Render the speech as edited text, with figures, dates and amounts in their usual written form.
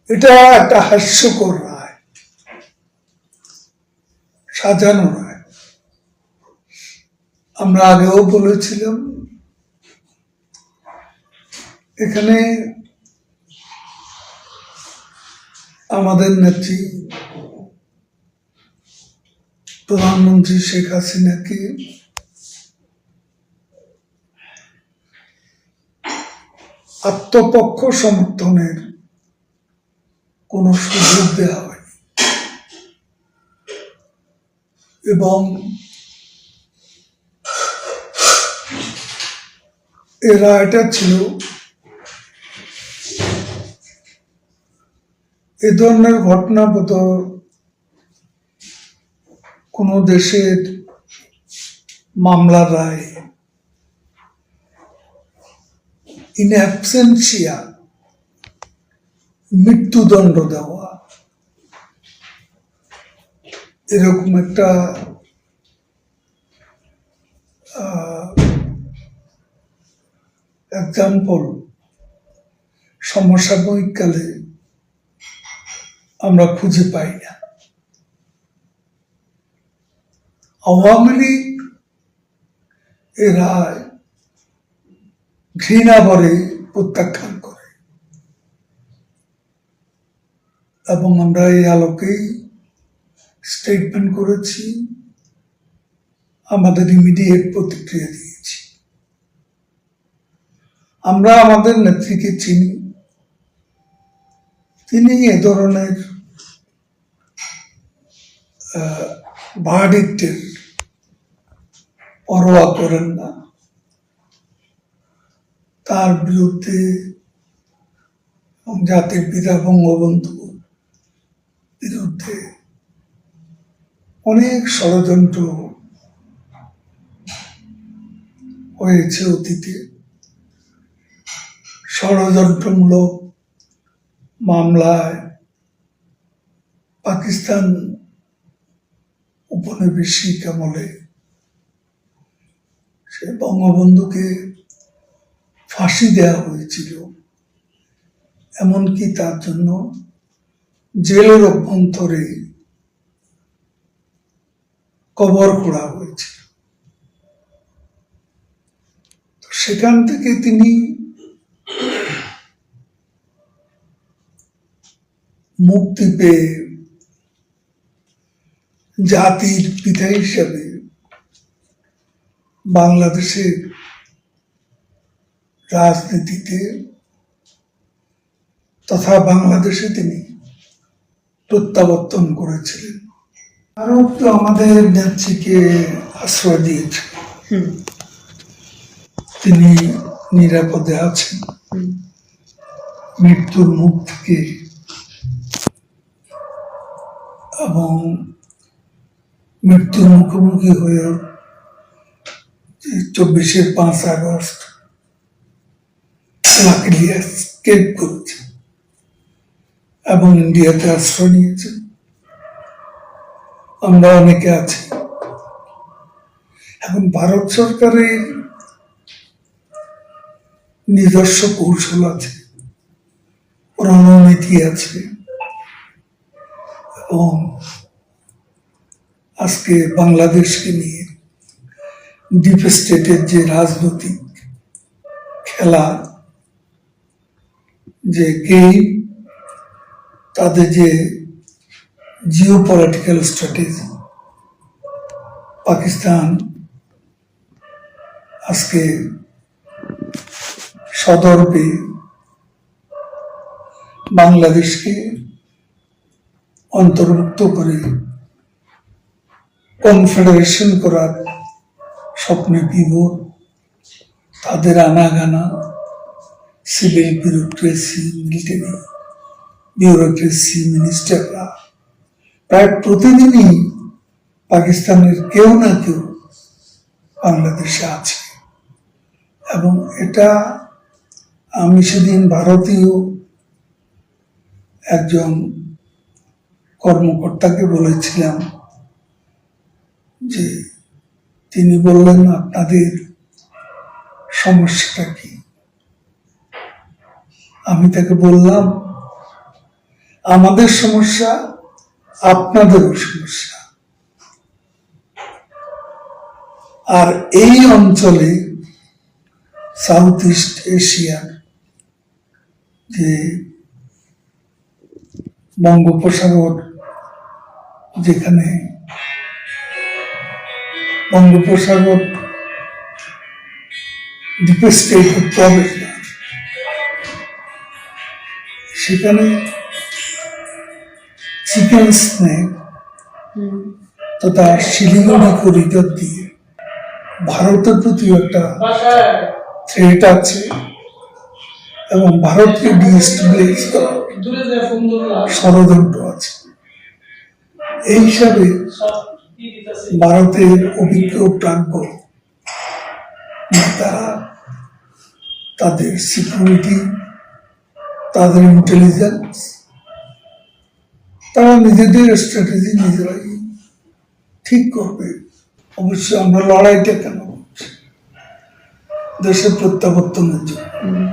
এটা একটা হাস্যকর রায়, সাজানো রায়। আমরা আগেও বলেছিলাম এখানে আমাদের নেত্রী প্রধানমন্ত্রী শেখ হাসিনাকে আত্মপক্ষ সমর্থনের কোন সুযোগ দেওয়া হয়নি এবং এ রায়টা ছিল এ ধরনের ঘটনা বোধ কোন দেশের মামলার রায় ইন অ্যাবসেন্সিয়া মৃত্যুদণ্ড দেওয়া, এরকম একটা এক্সাম্পল সমসাময়িক কালে আমরা খুঁজে পাই না। আওয়ামী লীগ এ রায় ঘৃণা ভরে প্রত্যাখ্যান করে এবং আমরা এই আলোকেই স্টেটমেন্ট করেছি, আমাদের ইমিডিয়েট প্রতিক্রিয়া দিয়েছি। আমরা আমাদের নেত্রীকে চিনি, তিনি এ ধরনের ভার্ডিক্টের পরোয়া করেন না। তার বিরুদ্ধে জাতির পিতা বঙ্গবন্ধু বিরুদ্ধে অনেক ষড়যন্ত্র হয়েছে অতীতে। ষড়যন্ত্রমূলক মামলায় পাকিস্তান উপনিবেশিক আমলে সে বঙ্গবন্ধুকে ফাঁসি দেওয়া হয়েছিল, এমনকি তার জন্য জেলের অভ্যন্তরে কবর খোঁড়া হয়েছিল। সেখান থেকে তিনি মুক্তি পেয়ে জাতির পিতা হিসাবে বাংলাদেশের রাজনীতিতে তথা বাংলাদেশে তিনি প্রত্যাবর্তন করেছিলেন। আরো তো আমাদের নেত্রীকে আশ্রয় দিয়েছে, তিনি নিরাপদে আছেন, মৃত্যুর মুখ থেকে এবং মৃত্যুর মুখোমুখি হয়ে 24-এর 5 আগস্ট লাকিলি এসকেপ করেছে এবং ইন্ডিয়াতে আশ্রয় নিয়েছে। আমরা অনেকে আছি। এখন ভারত সরকারের নিজস্ব কৌশল আছে, রণনীতি আছে এবং আজকে বাংলাদেশকে নিয়ে ডিপ স্টেটের যে রাজনৈতিক খেলা, যে গেম, তাদের যে জিও পলিটিক্যাল স্ট্র্যাটেজি, পাকিস্তান আজকে সদর্পে বাংলাদেশকে অন্তর্ভুক্ত করে কনফেডারেশন করার স্বপ্নে বিভোর। তাদের আনাগানা সিভিল বিউরোক্রেসি, মিলিটারি বিউরোক্রেসি, মিনিস্টাররা প্রায় প্রতিদিনই পাকিস্তানের কেউ না কেউ বাংলাদেশে আছে এবং এটা আমি সেদিন ভারতীয় একজন কর্মকর্তাকে বলেছিলাম যে, তিনি বললেন আপনাদের সমস্যাটা কি? আমি তাকে বললাম আমাদের সমস্যা, আপনাদেরও সমস্যা। আর এই অঞ্চলে সাউথ ইস্ট এশিয়ার যে বঙ্গোপসাগর, যেখানে বঙ্গোপসাগর ডিপের স্টেটের প্রবেশ না, সেখানে চিকেন স্নেক তথা শিলিগুড়ি করিডর দিয়ে ভারতের প্রতি একটা থ্রেট আছে এবং ভারতকে ডিস্টেবিলাইজ করার ষড়যন্ত্র আছে। এই হিসাবে ভারতের অভিজ্ঞ প্রাজ্ঞ নেতারা তাদের সিকিউরিটি, তাদের ইন্টেলিজেন্স, তারা নিজেদের স্ট্র্যাটেজি নিজেরাই ঠিক করবে। অবশ্যই আমরা লড়াইটা কেন করছি? দেশের প্রত্যাবর্তনের জন্য।